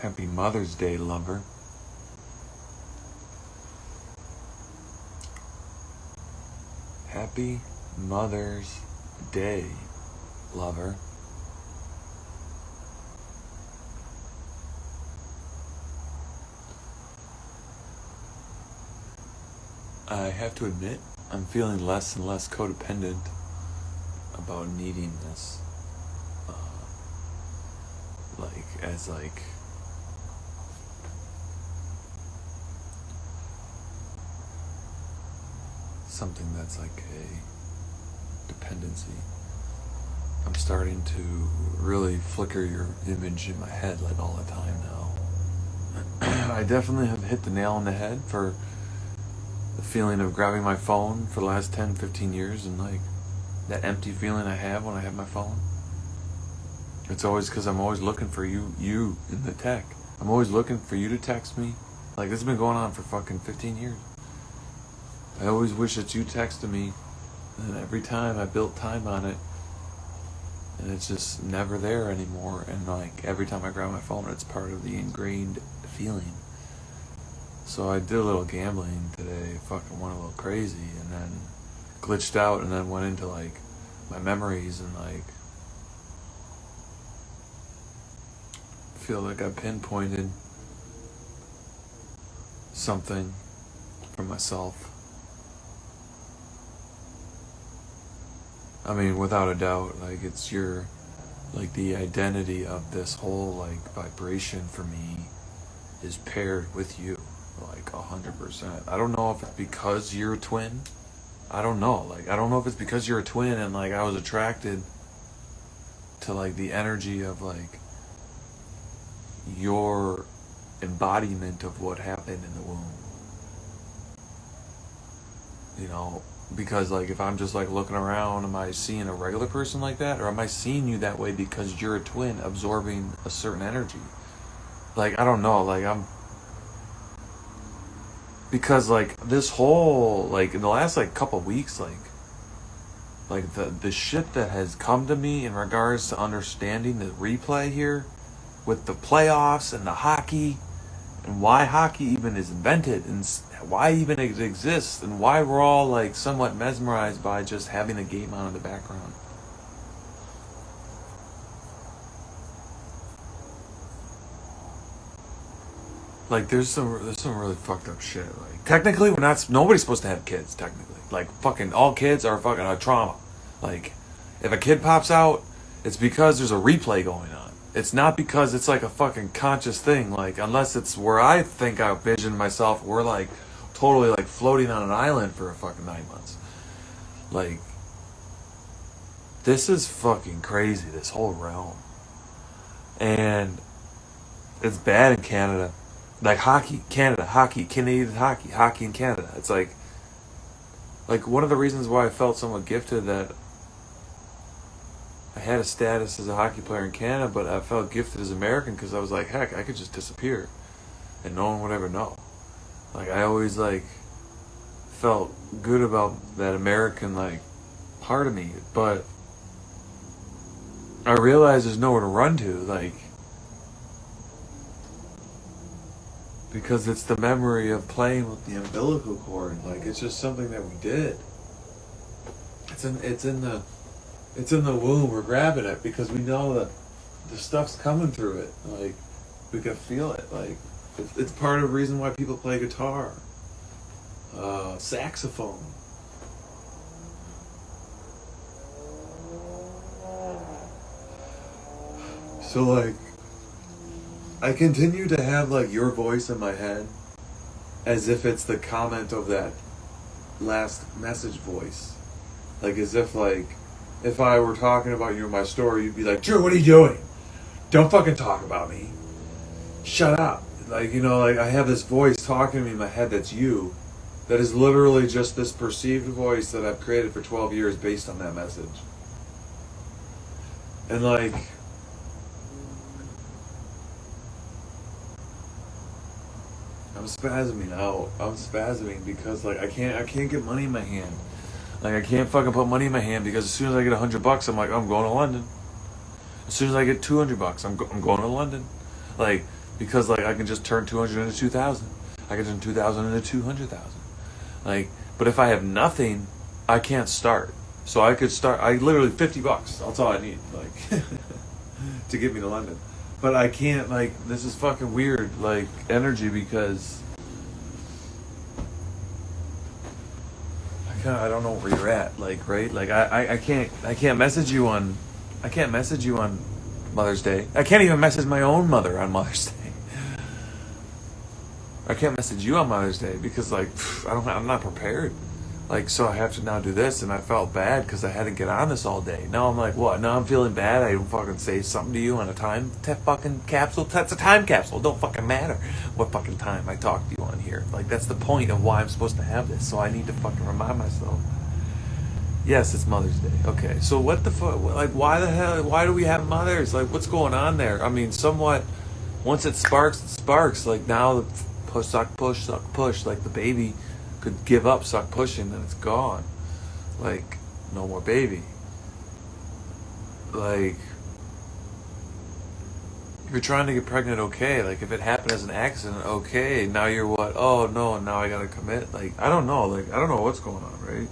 Happy Mother's Day, lover. Happy Mother's Day, lover. I have to admit, I'm feeling less and less codependent about needing this. As something that's like a dependency. I'm starting to really flicker your image in my head like all the time now. I definitely have hit the nail on the head for the feeling of grabbing my phone for the last 10, 15 years and like that empty feeling I have when I have my phone. It's always because I'm always looking for you in the tech. I'm always looking for you to text me. Like, this has been going on for fucking 15 years. I always wish that you texted me, and every time I built time on it, and it's just never there anymore. And like, every time I grab my phone, it's part of the ingrained feeling. So I did a little gambling today, fucking went a little crazy, and then glitched out, and then went into like my memories and like feel like I pinpointed something for myself. I mean, without a doubt, like it's like the identity of this whole like vibration for me is paired with you, like 100%. I don't know if it's because you're a twin. I don't know. Like, I don't know if it's because you're a twin and like I was attracted to like the energy of like your embodiment of what happened in the womb. You know, because like if I'm just like looking around, am I seeing a regular person like that, or am I seeing you that way because you're a twin absorbing a certain energy? Like, I don't know. Like, because like this whole like in the last like couple weeks, like the shit that has come to me in regards to understanding the replay here with the playoffs and the hockey and why hockey even is invented and why even it exists and why we're all like somewhat mesmerized by just having a game on in the background. Like there's some really fucked up shit. Like technically nobody's supposed to have kids technically. Like fucking all kids are fucking a trauma. Like if a kid pops out, it's because there's a replay going on. It's not because it's like a fucking conscious thing. Like unless it's where I think I envision myself, we're like totally like floating on an island for a fucking 9 months. Like this is fucking crazy, this whole realm. And it's bad in Canada. Like hockey, Canada, hockey, Canadian hockey, hockey in Canada. It's like one of the reasons why I felt somewhat gifted that I had a status as a hockey player in Canada, but I felt gifted as American because I was like, heck, I could just disappear and no one would ever know. Like I always like felt good about that American like part of me, but I realized there's nowhere to run to, like, because it's the memory of playing with the umbilical cord. Like it's just something that we did. It's in the womb. We're grabbing it because we know that the stuff's coming through it. Like we can feel it. Like it's part of the reason why people play guitar, saxophone. So like I continue to have like your voice in my head as if it's the comment of that last message voice. Like as if like if I were talking about you in my story, you'd be like, Drew, what are you doing? Don't fucking talk about me. Shut up. Like, you know, like I have this voice talking to me in my head that's you. That is literally just this perceived voice that I've created for 12 years based on that message. And like I'm spasming out. I'm spasming because like I can't get money in my hand. Like I can't fucking put money in my hand because as soon as I get $100, I'm like, I'm going to London. As soon as I get $200, I'm going to London. Like because like I can just turn 200 into 2,000. I can turn 2,000 into 200,000. Like, but if I have nothing, I can't start. So I could start. I literally $50. That's all I need, like, to get me to London. But I can't. Like, this is fucking weird, like, energy, because I don't know where you're at. Like, right? Like, I can't message you on. I can't message you on Mother's Day. I can't even message my own mother on Mother's Day. I can't message you on Mother's Day because, like, I'm not prepared. Like, so I have to now do this, and I felt bad because I had to get on this all day. Now I'm like, what? Now I'm feeling bad. I fucking say something to you on a time fucking capsule. That's a time capsule. It don't fucking matter what fucking time I talk to you on here. Like, that's the point of why I'm supposed to have this. So I need to fucking remind myself. Yes, it's Mother's Day. Okay, so what the fuck? Like, why the hell? Why do we have mothers? Like, what's going on there? I mean, somewhat. Once it sparks, it sparks. Like, now the push, suck, push, suck, push. Like, the baby could give up, suck pushing, and it's gone. Like, no more baby. Like, if you're trying to get pregnant, okay. Like, if it happened as an accident, okay. Now you're what? Oh no, now I gotta commit. Like, I don't know. Like, I don't know what's going on, right?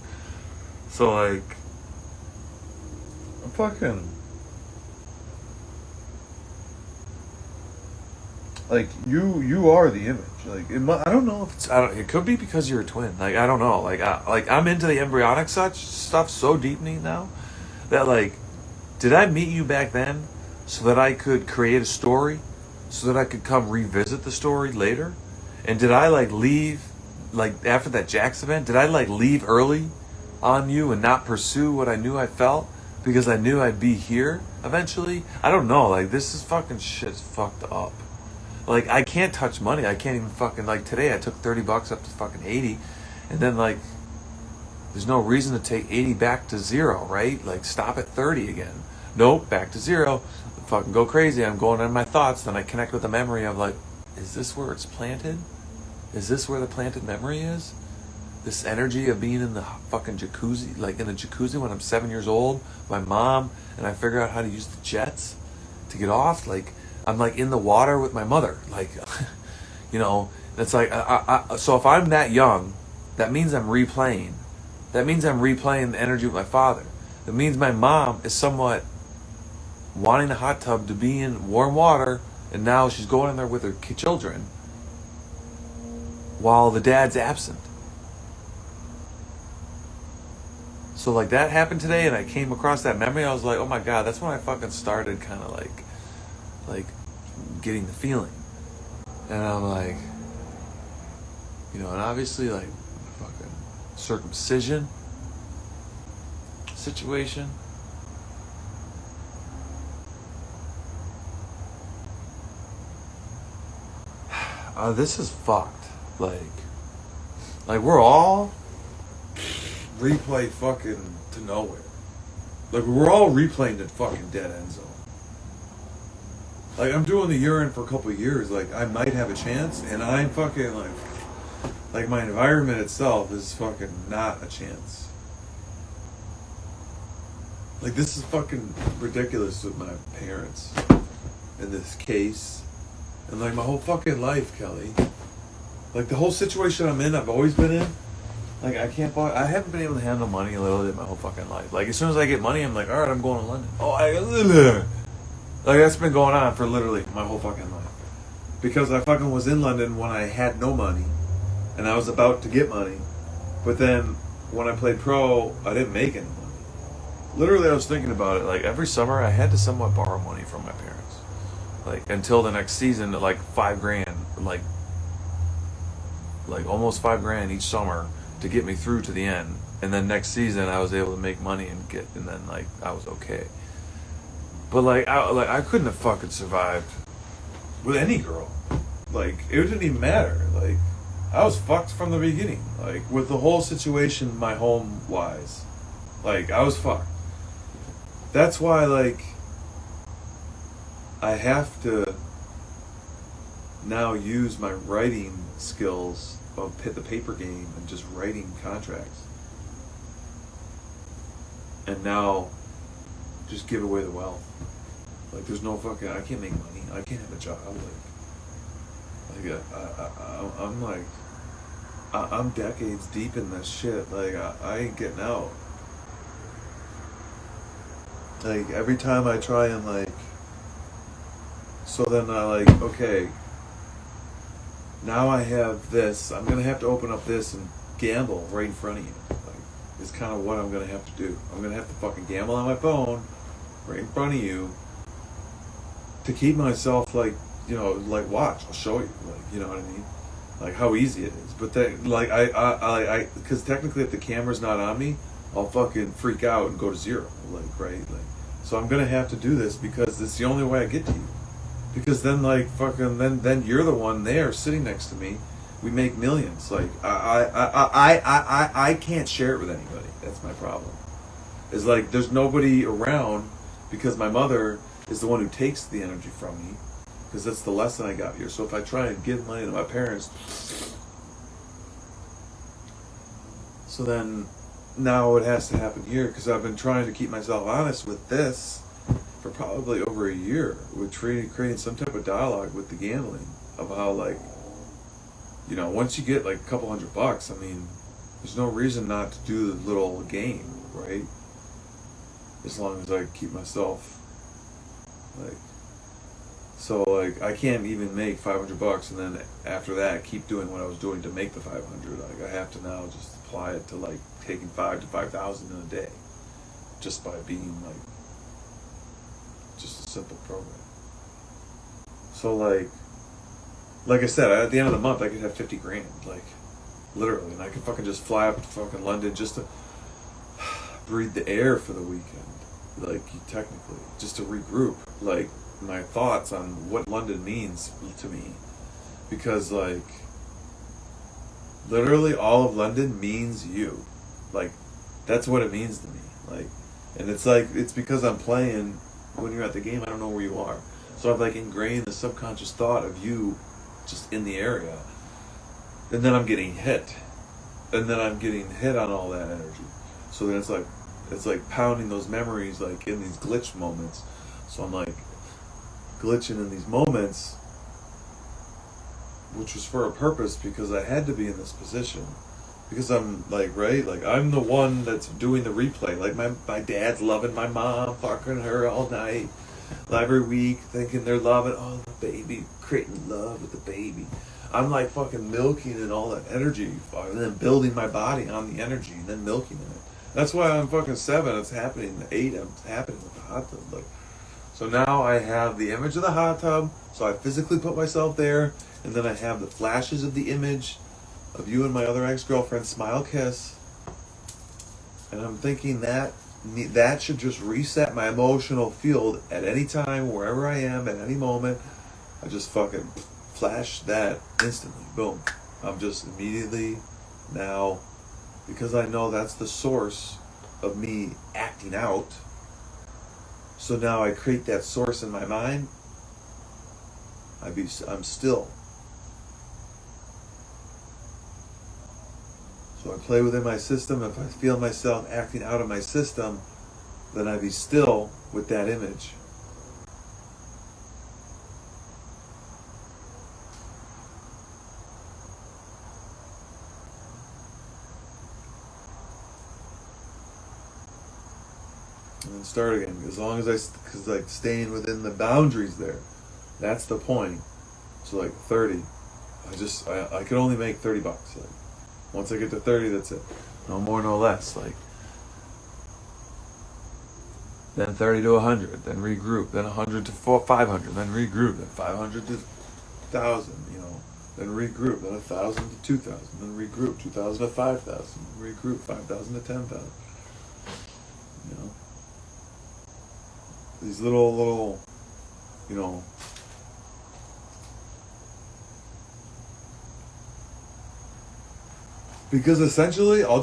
So, like, I'm fucking, like, you are the image. Like, I don't know if it's, it could be because you're a twin. Like, I don't know. Like, I'm into the embryonic stuff so deeply now that, like, did I meet you back then so that I could create a story, so that I could come revisit the story later? And did I, like, leave, like, after that Jax event, did I, like, leave early on you and not pursue what I knew I felt because I knew I'd be here eventually? I don't know. Like, this is fucking shit's fucked up. Like, I can't touch money. I can't even fucking, like, today I took $30 up to fucking 80, and then, like, there's no reason to take 80 back to 0, right? Like, stop at 30 again. Nope, back to 0. Fucking go crazy. I'm going in my thoughts. Then I connect with the memory of, like, is this where it's planted? Is this where the planted memory is? This energy of being in the fucking jacuzzi, like in the jacuzzi when I'm 7 years old, my mom, and I figure out how to use the jets to get off. Like, I'm like in the water with my mother. Like, you know, it's like, so if I'm that young, that means I'm replaying. That means I'm replaying the energy with my father. That means my mom is somewhat wanting the hot tub to be in warm water, and now she's going in there with her children while the dad's absent. So, like, that happened today, and I came across that memory. I was like, oh my God, that's when I fucking started kind of like getting the feeling. And I'm like, you know, and obviously, like, fucking circumcision situation. This is fucked. Like we're all replay fucking to nowhere. Like, we're all replaying the fucking dead end zone. Like, I'm doing the urine for a couple of years. Like, I might have a chance, and I'm fucking like my environment itself is fucking not a chance. Like, this is fucking ridiculous with my parents in this case. And, like, my whole fucking life, Kelly. Like, the whole situation I'm in, I've always been in. Like, I haven't been able to handle money literally my whole fucking life. Like, as soon as I get money, I'm like, alright, I'm going to London. Like, that's been going on for literally my whole fucking life. Because I fucking was in London when I had no money. And I was about to get money. But then, when I played pro, I didn't make any money. Literally, I was thinking about it. Like, every summer, I had to somewhat borrow money from my parents. Like, until the next season, like, $5,000. Like almost $5,000 each summer to get me through to the end. And then next season I was able to make money and then like I was okay. But I couldn't have fucking survived with any girl. Like, it didn't even matter. Like, I was fucked from the beginning. Like, with the whole situation, my home wise. Like, I was fucked. That's why, like, I have to now use my writing skills of the paper game and just writing contracts, and now just give away the wealth. Like, there's no fucking, I can't make money, I can't have a job. Like, Like, I'm like, I'm decades deep in this shit. Like, I ain't getting out. Like, every time I try and, like, so then I, like, okay, now I have this. I'm going to have to open up this and gamble right in front of you. Like, it's kind of what I'm going to have to do. I'm going to have to fucking gamble on my phone right in front of you to keep myself, like, you know, like, watch, I'll show you, like, you know what I mean? Like, how easy it is. But that, like, I because technically if the camera's not on me, I'll fucking freak out and go to zero, like, right? Like, so I'm gonna have to do this because it's the only way I get to you. Because then, like, fucking, then you're the one there sitting next to me. We make millions. Like, I can't share it with anybody. That's my problem. It's like, there's nobody around because my mother is the one who takes the energy from me. Because that's the lesson I got here. So if I try and give money to my parents, so then now it has to happen here because I've been trying to keep myself honest with this for probably over a year with creating some type of dialogue with the gambling of how, like, you know, once you get like a couple $100, I mean, there's no reason not to do the little game, right? As long as I keep myself, like, so, like, I can't even make $500 and then after that keep doing what I was doing to make the 500. Like, I have to now just apply it to, like, taking 5 to 5,000 in a day, just by being, like, just a simple program. So, like I said, at the end of the month I could have 50 grand, like, literally, and I could fucking just fly up to fucking London just to breathe the air for the weekend, like, technically, just to regroup, like, my thoughts on what London means to me, because, like, literally all of London means you, like, that's what it means to me, like, and it's like, it's because I'm playing, when you're at the game I don't know where you are, so I've, like, ingrained the subconscious thought of you just in the area, and then I'm getting hit on all that energy, so then it's like pounding those memories, like, in these glitch moments, so I'm like glitching in these moments, which was for a purpose because I had to be in this position because I'm, like, right, like, I'm the one that's doing the replay, like, my dad's loving my mom, fucking her all night, every week, thinking they're loving, oh, the baby, creating love with the baby. I'm, like, fucking milking in all that energy and then building my body on the energy and then milking in it. That's why I'm fucking 7, it's happening, 8, it's happening with the hot tub, like. So now I have the image of the hot tub, so I physically put myself there, and then I have the flashes of the image of you and my other ex-girlfriend, smile, kiss, and I'm thinking that should just reset my emotional field at any time, wherever I am, at any moment. I just fucking flash that instantly, boom. I'm just immediately now, because I know that's the source of me acting out. So now I create that source in my mind. I'm still. So I play within my system. If I feel myself acting out of my system, then I be still with that image. And then start again, as long as because, like, staying within the boundaries there, that's the point. So, like, 30, I could only make $30, like, once I get to 30, that's it, no more, no less, like, then 30 to 100, then regroup, then 100 to 500, then regroup, then 500 to 1,000, you know, then regroup, then 1,000 to 2,000, then regroup, 2,000 to 5,000, regroup, 5,000 to 10,000, you know. These little, you know, because essentially I'll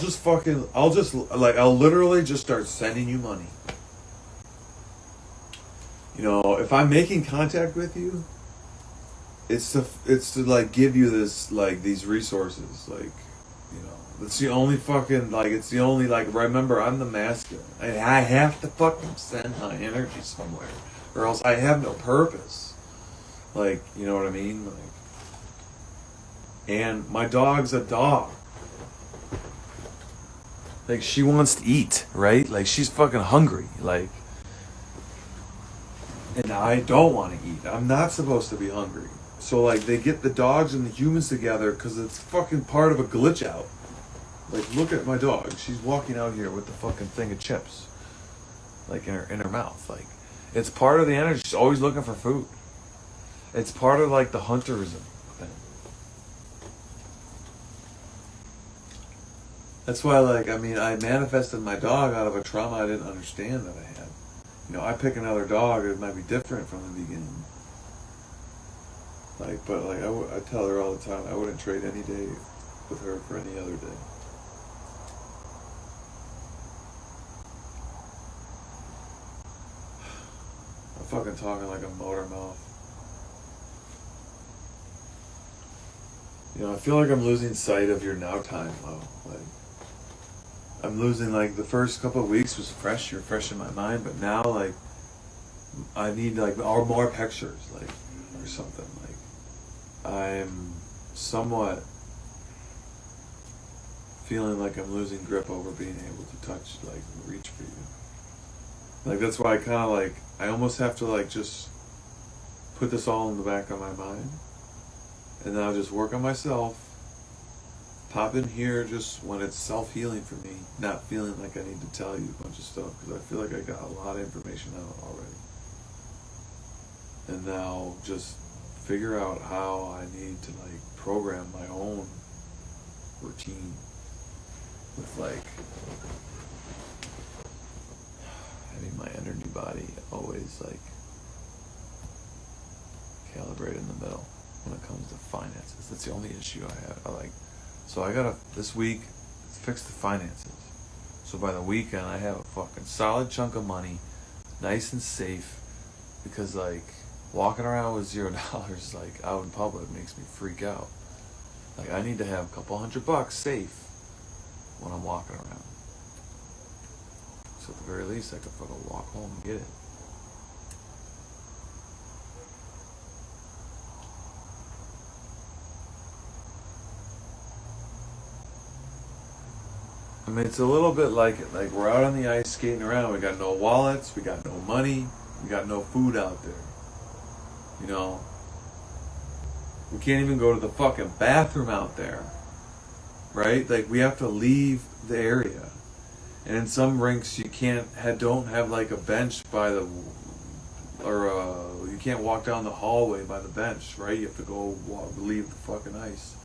literally just start sending you money. You know, if I'm making contact with you, it's to like give you this, like, these resources, like, you know, it's the only fucking, like, it's the only, like, remember, I'm the master. I have to fucking send my energy somewhere, or else I have no purpose. Like, you know what I mean? Like, And my dog's a dog. Like, she wants to eat, right? Like, she's fucking hungry. Like, and I don't want to eat. I'm not supposed to be hungry. So, like, they get the dogs and the humans together because it's fucking part of a glitch out. Like, look at my dog. She's walking out here with the fucking thing of chips. Like, in her mouth. Like, it's part of the energy. She's always looking for food. It's part of, like, the hunterism thing. That's why, like, I mean, I manifested my dog out of a trauma I didn't understand that I had. You know, I pick another dog, it might be different from the beginning. Like, but, like, I tell her all the time, I wouldn't trade any day with her for any other day. I'm fucking talking like a motor mouth. You know, I feel like I'm losing sight of your now time, though. Like, I'm losing, like, the first couple of weeks was fresh, you're fresh in my mind, but now, like, I need, like, more pictures, like, or something. Like, I'm somewhat feeling like I'm losing grip over being able to touch, like, reach for you. Like, that's why I kind of, like, I almost have to, like, just put this all in the back of my mind, and then I'll just work on myself, pop in here just when it's self-healing for me, not feeling like I need to tell you a bunch of stuff, because I feel like I got a lot of information out already. And now just figure out how I need to, like, program my own routine with, like, having my energy body always, like, calibrated in the middle when it comes to finances. That's the only issue I have. So I gotta, this week, fix the finances. So by the weekend, I have a fucking solid chunk of money, nice and safe, because, like, walking around with $0, like, out in public makes me freak out. Like, I need to have a couple $100 safe when I'm walking around. So at the very least, I could fucking walk home and get it. I mean, it's a little bit like we're out on the ice skating around. We got no wallets, we got no money, we got no food out there. You know, we can't even go to the fucking bathroom out there, right? Like, we have to leave the area. And in some rinks, you don't have, like, a bench by the, or you can't walk down the hallway by the bench, right? You have to go leave the fucking ice.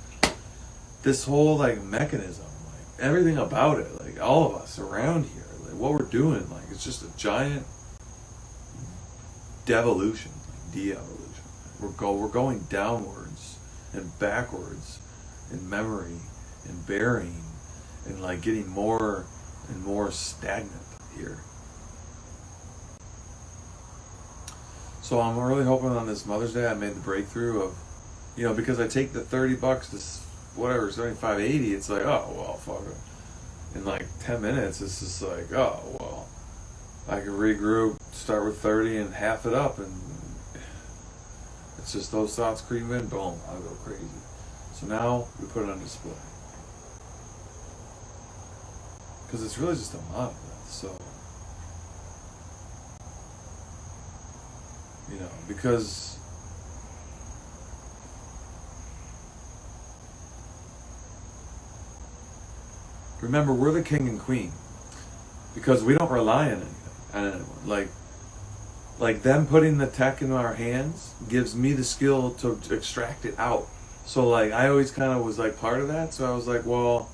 This whole, like, mechanism, like, everything about it, like, all of us around here, like, what we're doing, like, it's just a giant devolution, like, de-evolution. We're going downwards and backwards in memory and burying and, like, getting more and more stagnant here. So I'm really hoping on this Mother's Day I made the breakthrough of, you know, because I take the $30 to whatever, 75, 80, it's like, oh, well, fuck it. In like 10 minutes, it's just like, oh, well, I can regroup, start with 30 and half it up, and it's just those thoughts creep in, boom, I'll go crazy. So now we put it on display. Because it's really just a monolith, so, you know, because remember, we're the king and queen, because we don't rely on anyone. Like them putting the tech in our hands gives me the skill to extract it out. So, like, I always kind of was, like, part of that. So I was like, well,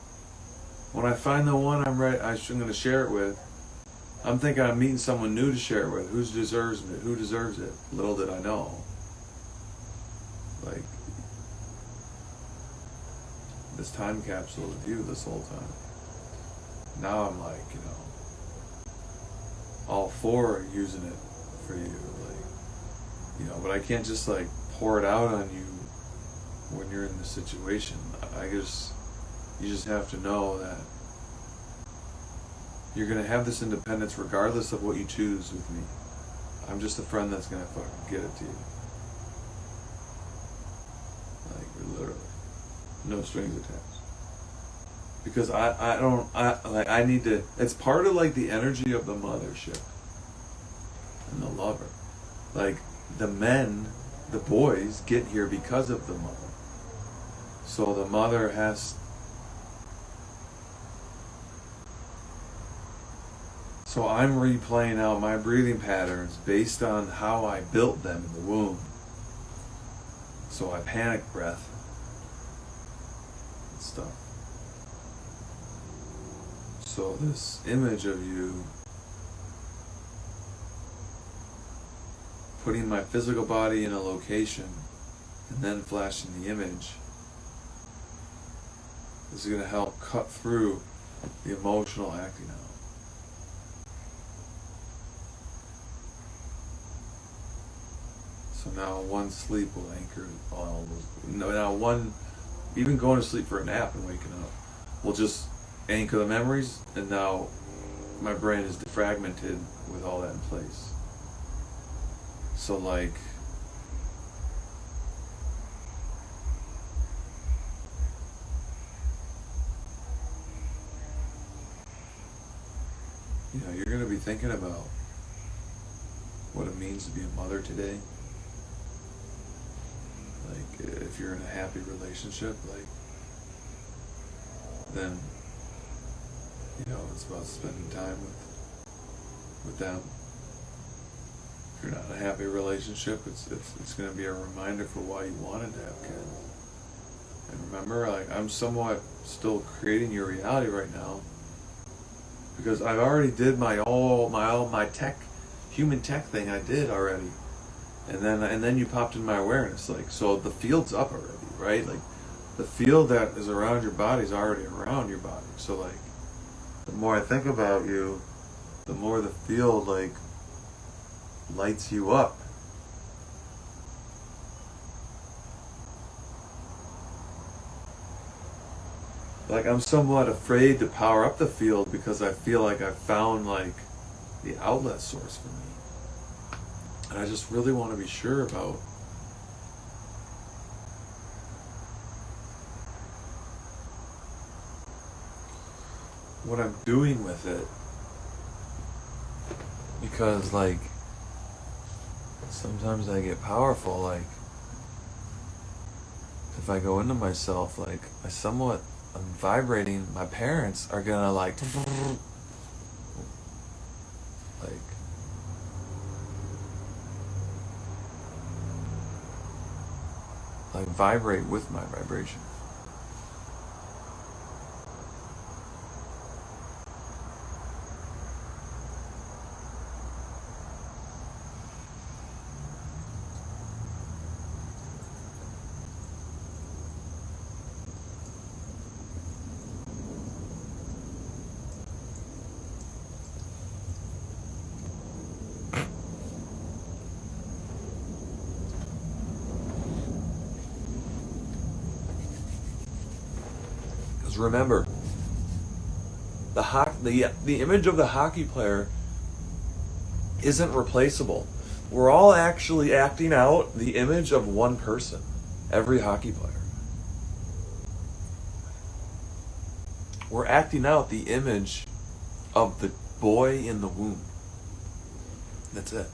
when I find the one I'm going to share it with, I'm thinking I'm meeting someone new to share it with. Who deserves it? Little did I know. Like, this time capsule with you this whole time. Now I'm like, you know, all for using it for you, like, you know, but I can't just, like, pour it out on you when you're in the situation. You just have to know that you're gonna have this independence regardless of what you choose with me. I'm just a friend that's gonna fucking get it to you. Like, literally. no strings attached. Because I need to, it's part of like the energy of the mothership and the lover. Like the men, the boys get here because of the mother. So the mother has, so I'm replaying out my breathing patterns based on how I built them in the womb. So I panic breath and stuff. So this image of you putting my physical body in a location and then flashing the image is going to help cut through the emotional acting out. So now one sleep will anchor all those. Now one, even going to sleep for a nap and waking up, will just anchor the memories, and now my brain is defragmented with all that in place. So like, you know, you're going to be thinking about what it means to be a mother today. Like, if you're in a happy relationship, like, then, you know, it's about spending time with them. If you're not in a happy relationship, it's going to be a reminder for why you wanted to have kids. And remember, like, I'm somewhat still creating your reality right now, because I've already did my tech, human tech thing I did already. And then you popped in my awareness, like, so the field's up already, right? Like, the field that is around your body is already around your body. So like, the more I think about you, the more the field like lights you up. Like, I'm somewhat afraid to power up the field because I feel like I've found like the outlet source for me. And I just really want to be sure about what I'm doing with it. Because like, sometimes I get powerful, like, if I go into myself, like, I'm vibrating, my parents are gonna like vibrate with my vibration. Remember, the image of the hockey player isn't replaceable. We're all actually acting out the image of one person, every hockey player. We're acting out the image of the boy in the womb. That's it.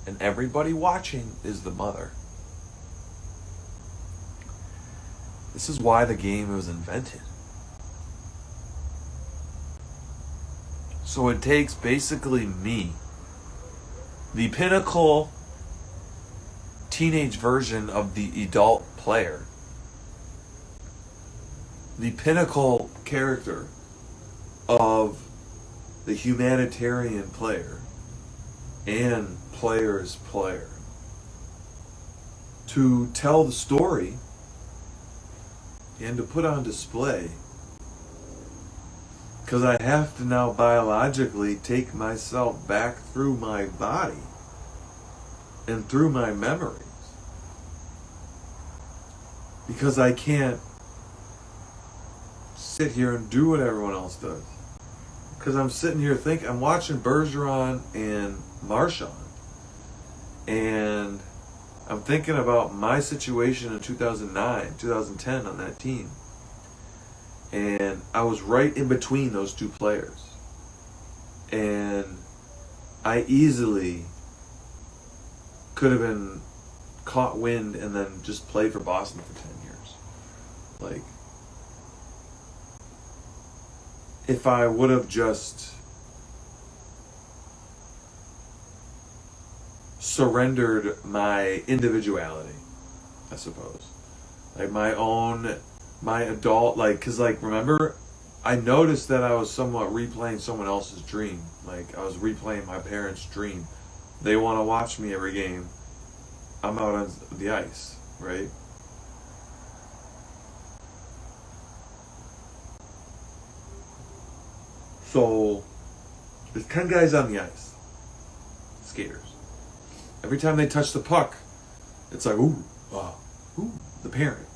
And everybody watching is the mother. This is why the game was invented. So it takes basically me, the pinnacle teenage version of the adult player, the pinnacle character of the humanitarian player and player's player, to tell the story and to put on display, because I have to now biologically take myself back through my body and through my memories, because I can't sit here and do what everyone else does, because I'm sitting here thinking, I'm watching Bergeron and Marchand, and I'm thinking about my situation in 2009, 2010 on that team. And I was right in between those two players. And I easily could have been caught wind and then just played for Boston for 10 years. Like, if I would have just surrendered my individuality, I suppose. Like my adult, like, cause like, remember, I noticed that I was somewhat replaying someone else's dream. Like, I was replaying my parents' dream. They want to watch me every game. I'm out on the ice, right? So, there's 10 guys on the ice. Skaters. Every time they touch the puck, it's like, ooh, the parent.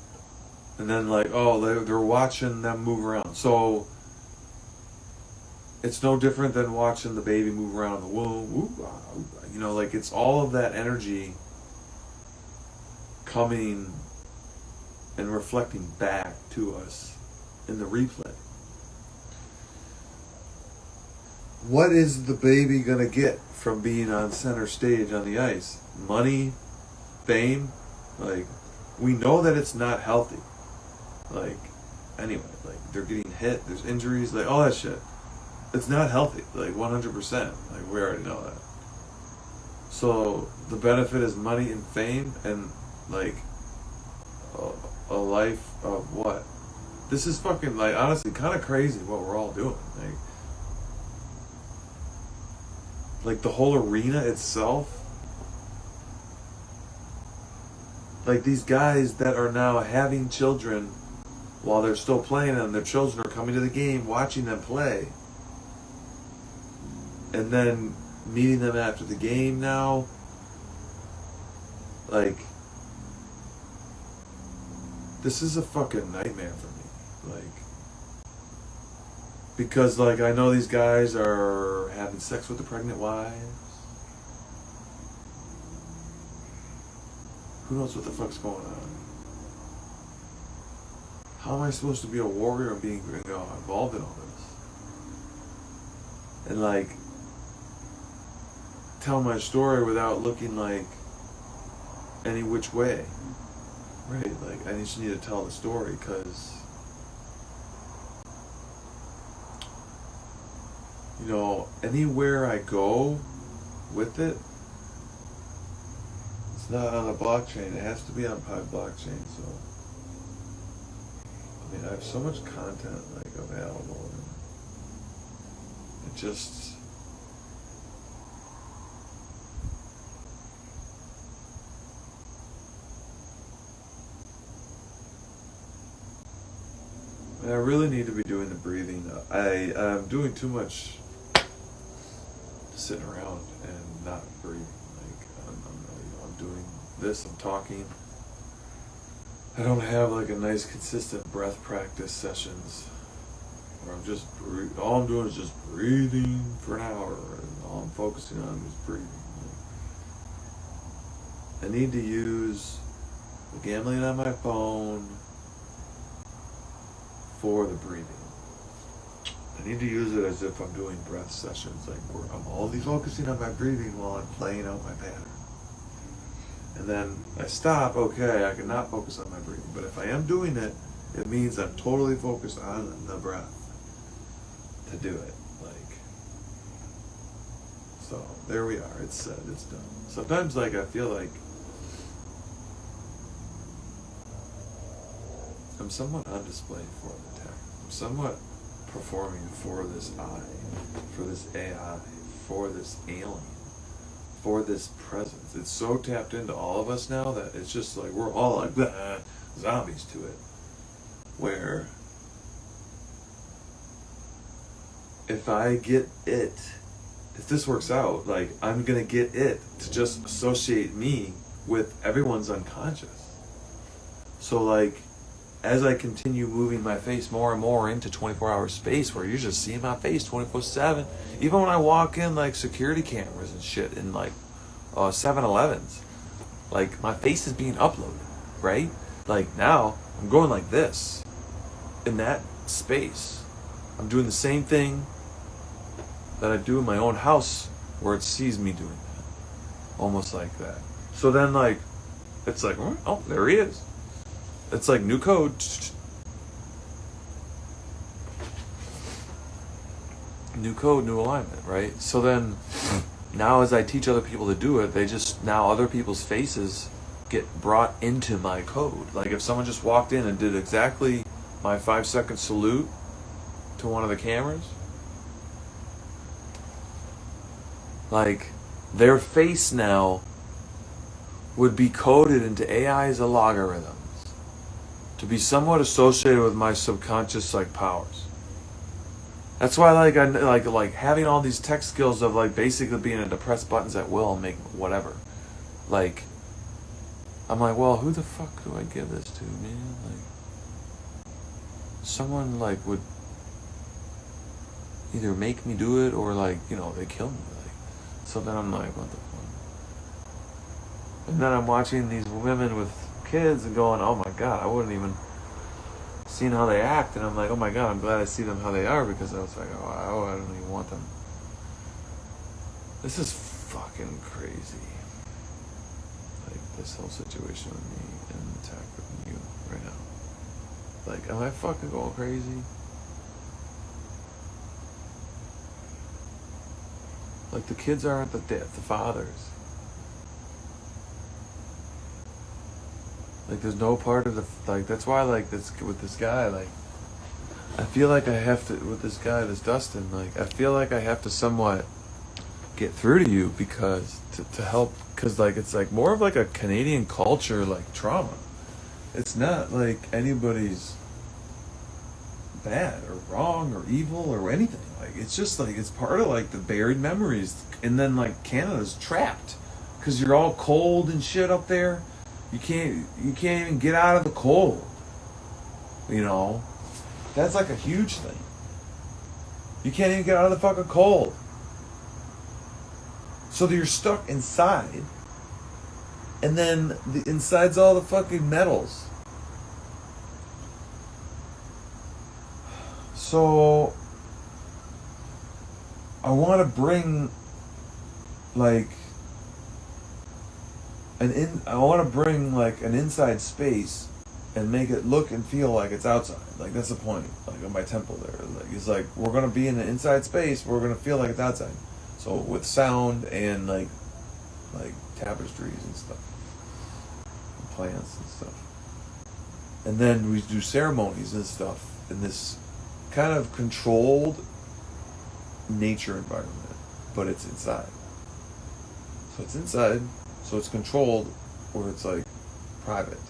And then like, oh, they're watching them move around. So, it's no different than watching the baby move around in the womb. Ooh, you know, like, it's all of that energy coming and reflecting back to us in the replay. What is the baby gonna get from being on center stage on the ice? Money, fame, like, we know that it's not healthy. Like, anyway, like, they're getting hit, there's injuries, like, all that shit. It's not healthy, like, 100%. Like, we already know that. So, the benefit is money and fame and, like, a life of what? This is fucking, like, honestly, kind of crazy what we're all doing. Like, the whole arena itself. Like, these guys that are now having children while they're still playing, and their children are coming to the game, watching them play. And then meeting them after the game now. Like, this is a fucking nightmare for me. Like, because, like, I know these guys are having sex with the pregnant wives. Who knows what the fuck's going on? How am I supposed to be a warrior and being involved in all this? And, like, tell my story without looking like any which way. Right? Like, I just need to tell the story because, you know, anywhere I go with it, it's not on a blockchain. It has to be on Pi blockchain. So, I mean, I have so much content, like, available. And it just, I really need to be doing the breathing. I'm doing too much sitting around and not breathing. Like, I'm doing this, I'm talking. I don't have like a nice consistent breath practice sessions where I'm just all I'm doing is just breathing for an hour, and all I'm focusing on is breathing. I need to use the gambling on my phone for the breathing. I need to use it as if I'm doing breath sessions, like where I'm only focusing on my breathing while I'm playing out my pattern. And then I stop, okay, I cannot focus on my breathing. But if I am doing it, it means I'm totally focused on the breath to do it. Like, so there we are, it's said, it's done. Sometimes, like, I feel like I'm somewhat on display for the tech. I'm somewhat performing for this for this AI, for this alien, for this presence. It's so tapped into all of us now that it's just like we're all like zombies to it. Where if I get it, if this works out, like, I'm gonna get it to just associate me with everyone's unconscious. So, like, as I continue moving my face more and more into 24-hour space where you're just seeing my face 24/7, even when I walk in, like, security cameras and shit in, like, 7-Elevens, Like, my face is being uploaded, right? Like, now, I'm going like this. In that space. I'm doing the same thing that I do in my own house where it sees me doing that. Almost like that. So then, like, it's like, oh, there he is. It's like new code. New code, new alignment, right? So then, now as I teach other people to do it, now other people's faces get brought into my code. Like if someone just walked in and did exactly my 5-second salute to one of the cameras, like their face now would be coded into AI's algorithms to be somewhat associated with my subconscious like powers. That's why I like having all these tech skills of like basically being able to press buttons at will and make whatever. Like I'm like, well, who the fuck do I give this to, man? Like someone like would either make me do it or like, you know, they kill me. Like so then I'm like, what the fuck? And then I'm watching these women with kids and going, oh my god, I wouldn't even seen how they act, and I'm like, oh my god, I'm glad I see them how they are, because I was like, oh, I don't even want them. This is fucking crazy. Like this whole situation with me and the attack with you right now. Like, am I fucking going crazy? Like the kids aren't the fathers. Like there's no part of the, like that's why like this with this guy, like I feel like I have to, with this guy, this Dustin, like I feel like I have to somewhat get through to you because to help, because like it's like more of like a Canadian culture like trauma. It's not like anybody's bad or wrong or evil or anything. Like it's just like it's part of like the buried memories, and then like Canada's trapped because you're all cold and shit up there. You can't even get out of the cold. You know? That's like a huge thing. You can't even get out of the fucking cold. So you're stuck inside. And then the inside's all the fucking metals. So I want to bring like I want to bring like an inside space and make it look and feel like it's outside. Like that's the point. Like on my temple there, like it's like we're gonna be in an inside space. We're gonna feel like it's outside. So with sound and like tapestries and stuff, and plants and stuff, and then we do ceremonies and stuff in this kind of controlled nature environment, but it's inside. So it's inside. So it's controlled, or it's like private.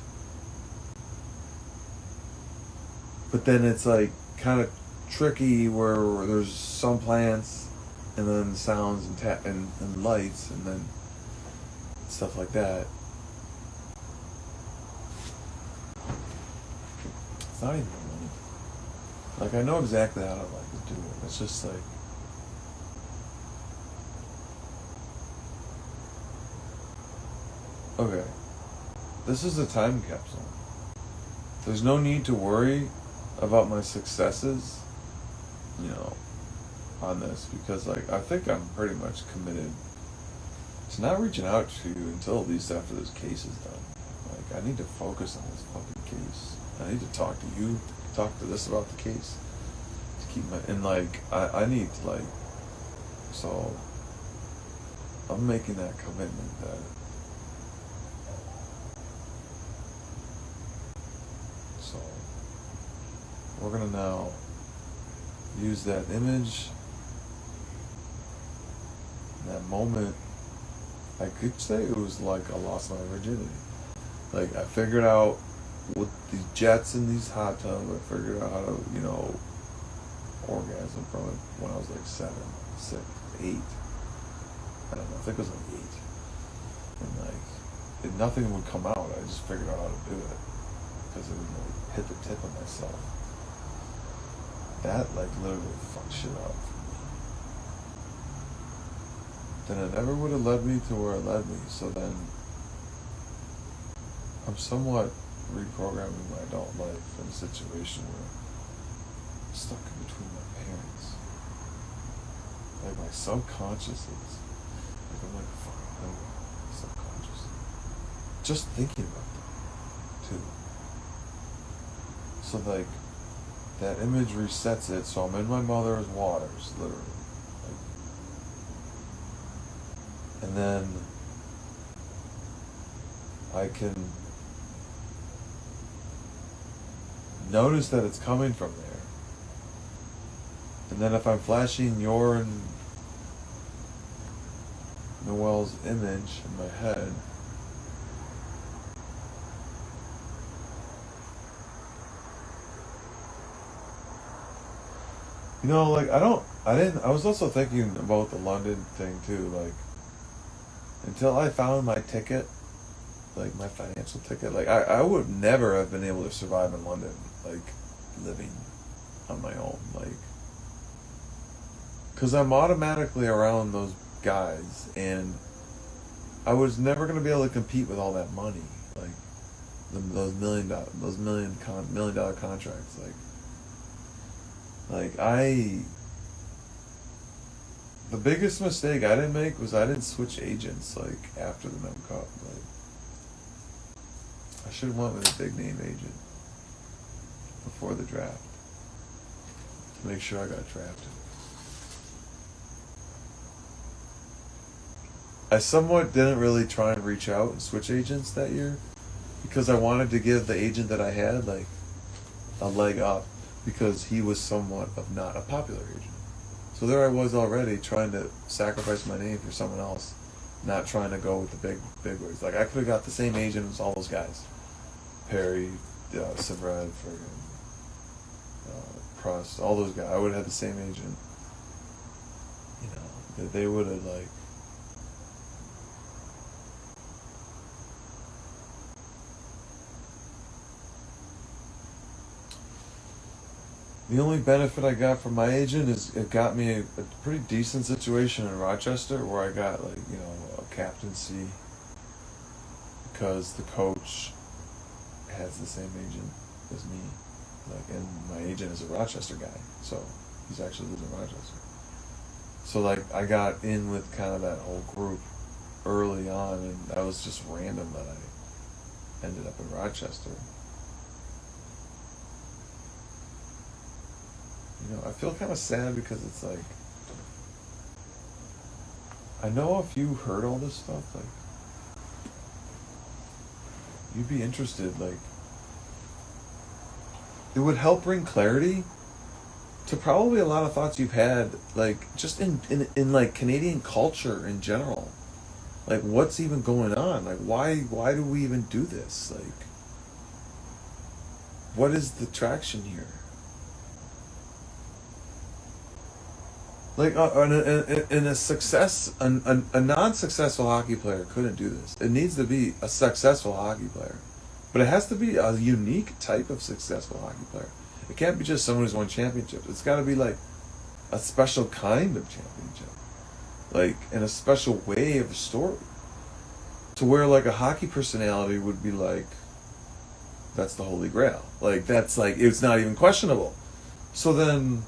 But then it's like kind of tricky where there's some plants, and then sounds and lights, and then stuff like that. It's not even like I know exactly how to like do it. It's just like. Okay, this is a time capsule. There's no need to worry about my successes, you know, on this, because like I think I'm pretty much committed to not reaching out to you until at least after this case is done. Like I need to focus on this fucking case. I need to talk to you, talk to this about the case, to keep my, and like I need to like, so I'm making that commitment that. So we're gonna now use that image, that moment. I could say it was like I lost my virginity. Like I figured out with these jets and these hot tubs, I figured out how to, you know, orgasm from it when I was like 7, 6, 8. I don't know, I think it was like 8. And like, nothing would come out. I just figured out how to do it. Because it would like hit the tip of myself. That like literally fucked shit up for me. Then it never would have led me to where it led me. So then I'm somewhat reprogramming my adult life in a situation where I'm stuck in between my parents. Like my subconscious is, like I'm like, fuck, like subconscious. Just thinking about them, too. So like, that image resets it, so I'm in my mother's waters, literally. Like, and then I can notice that it's coming from there. And then if I'm flashing your and Noelle's image in my head, you know, like I was also thinking about the London thing too, like, until I found my ticket, like my financial ticket, like I would never have been able to survive in London, like living on my own, like, because I'm automatically around those guys, and I was never going to be able to compete with all that money, like those million dollar contracts, like the biggest mistake I didn't make was I didn't switch agents, like, after the Mem Cup. Like, I should have went with a big name agent before the draft to make sure I got drafted. I somewhat didn't really try and reach out and switch agents that year because I wanted to give the agent that I had, like, a leg up, because he was somewhat of not a popular agent. So there I was already trying to sacrifice my name for someone else, not trying to go with the big wigs. Like, I could have got the same agent as all those guys. Perry, Severed, Prost, all those guys. I would have had the same agent. You know, they would have, like, the only benefit I got from my agent is it got me a pretty decent situation in Rochester where I got, like, you know, a captaincy because the coach has the same agent as me, like, and my agent is a Rochester guy, so he's actually lives in Rochester. So, like, I got in with kind of that whole group early on, and that was just random that I ended up in Rochester. You know, I feel kind of sad because it's like, I know if you heard all this stuff, like, you'd be interested, like, it would help bring clarity to probably a lot of thoughts you've had, like, just in like Canadian culture in general. Like, what's even going on? Like, why do we even do this? Like, what is the traction here? Like, in a success, a non-successful hockey player couldn't do this. It needs to be a successful hockey player, but it has to be a unique type of successful hockey player. It can't be just someone who's won championships. It's got to be like a special kind of championship, like, in a special way of a story, to where, like, a hockey personality would be like, that's the holy grail. Like, that's, like, it's not even questionable. So then,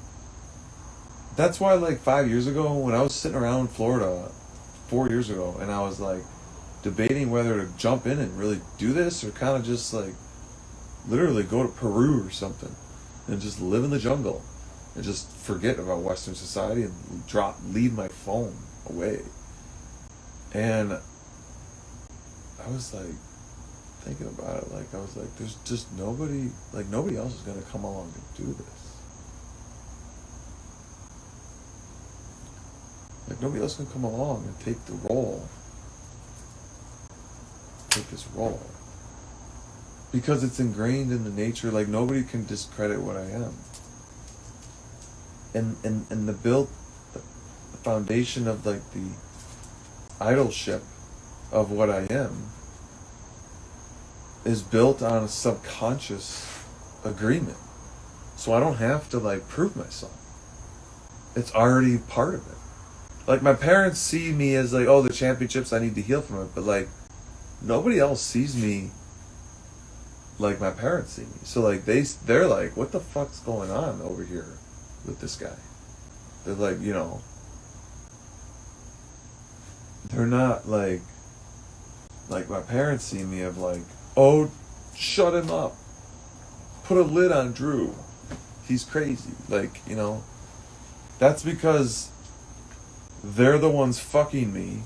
that's why, like, 5 years ago, when I was sitting around Florida 4 years ago, and I was, like, debating whether to jump in and really do this or kind of just, like, literally go to Peru or something and just live in the jungle and just forget about Western society and leave my phone away. And I was, like, thinking about it, like, I was like, there's just nobody else is going to come along and do this. Like, nobody else can come along and take this role. Because it's ingrained in the nature, like, nobody can discredit what I am. And the foundation of, like, the idolship of what I am is built on a subconscious agreement. So I don't have to, like, prove myself. It's already part of it. Like, my parents see me as, like, oh, the championships, I need to heal from it. But, like, nobody else sees me like my parents see me. So like they're like, what the fuck's going on over here with this guy? They're like, you know, they're not like my parents see me of like, oh, shut him up. Put a lid on Drew. He's crazy. Like, you know, that's because they're the ones fucking me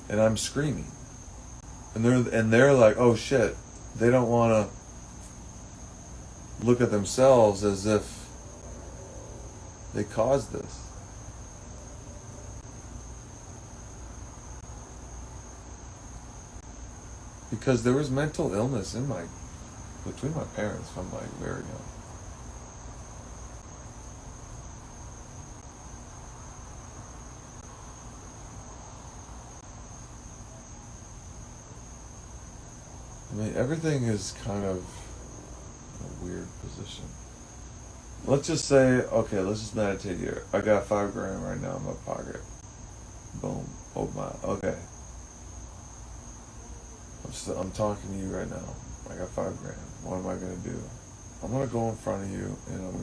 and I'm screaming. And they're like, oh shit. They don't want to look at themselves as if they caused this. Because there was mental illness between my parents from like very young. I mean, everything is kind of a weird position. Let's just say, okay, let's just meditate here. I got $5,000 right now in my pocket. Boom. Oh my. Okay. I'm talking to you right now. I got $5,000. What am I gonna do? I'm gonna go in front of you and I'm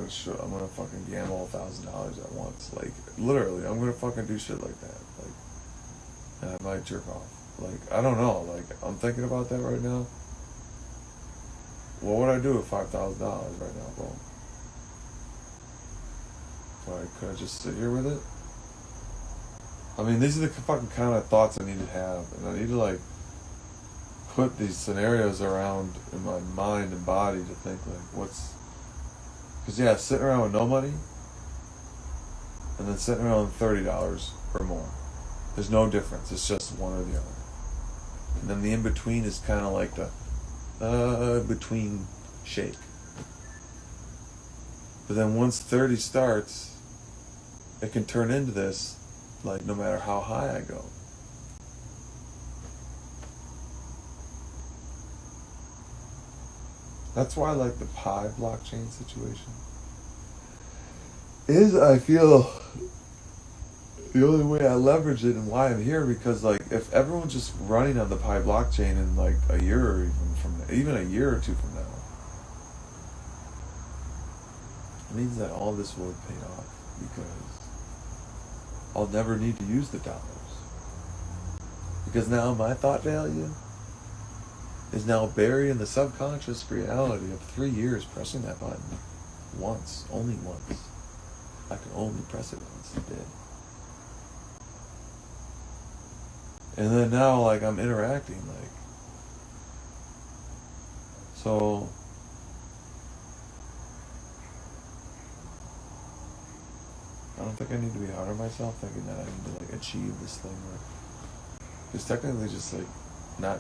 gonna fucking gamble $1,000 at once. Like literally, I'm gonna fucking do shit like that. Like, and I might jerk off. Like, I don't know. Like, I'm thinking about that right now. What would I do with $5,000 right now, boom? Could I just sit here with it? I mean, these are the fucking kind of thoughts I need to have, and I need to like put these scenarios around in my mind and body to think like, because yeah, sitting around with no money, and then sitting around with $30 or more. There's no difference. It's just one or the other. And then the in-between is kind of like the between shake. But then once 30 starts, it can turn into this, like no matter how high I go. That's why I like the Pi blockchain situation. I feel the only way I leverage it and why I'm here, because like if everyone's just running on the Pi blockchain in like a year or even a year or two from now, it means that all this will have paid off, because I'll never need to use the dollars. Because now my thought value is now buried in the subconscious reality of 3 years pressing that button once, only once. I can only press it once a day. And then now, like, I'm interacting, like, so, I don't think I need to be hard on myself thinking that I need to, like, achieve this thing, like, because technically just, like, not,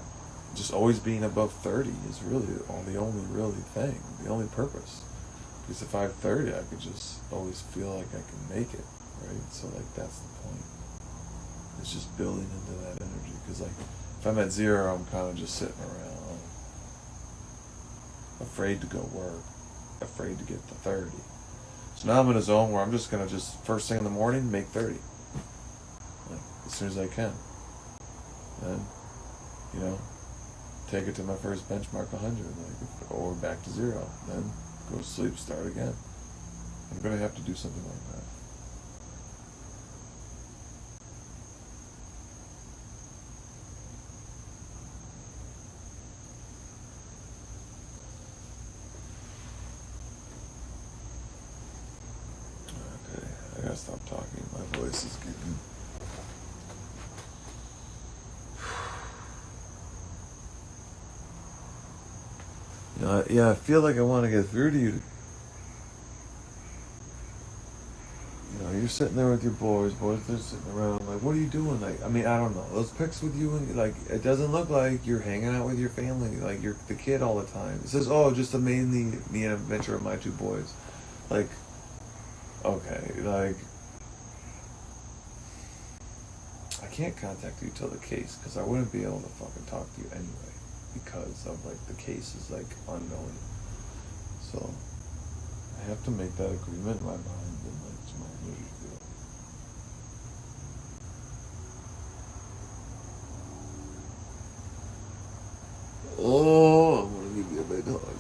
just always being above 30 is really the only really thing, the only purpose. Because if I have 30, I could just always feel like I can make it, right? So, like, that's the point. It's just building into that energy. Because, like, if I'm at 0, I'm kind of just sitting around, afraid to go work, afraid to get to 30. So now I'm in a zone where I'm just going to just, first thing in the morning, make 30. Like, as soon as I can. Then, you know, take it to my first benchmark 100, like, or back to 0. Then go to sleep, start again. I'm going to have to do something like that. Okay, I gotta stop talking. My voice is getting... Yeah, I feel like I want to get through to you. You know, you're sitting there with your boys are sitting around, like, what are you doing? Like, I mean, I don't know. Those pics with you, and like, it doesn't look like you're hanging out with your family, like you're the kid all the time. It says, oh, just mainly me and adventure of my 2 boys. Like, okay, like, I can't contact you till the case, because I wouldn't be able to fucking talk to you anyway. Because of like the case is like unknown, so I have to make that agreement in my mind and like to my energy field. Oh, I'm gonna give you a big hug. like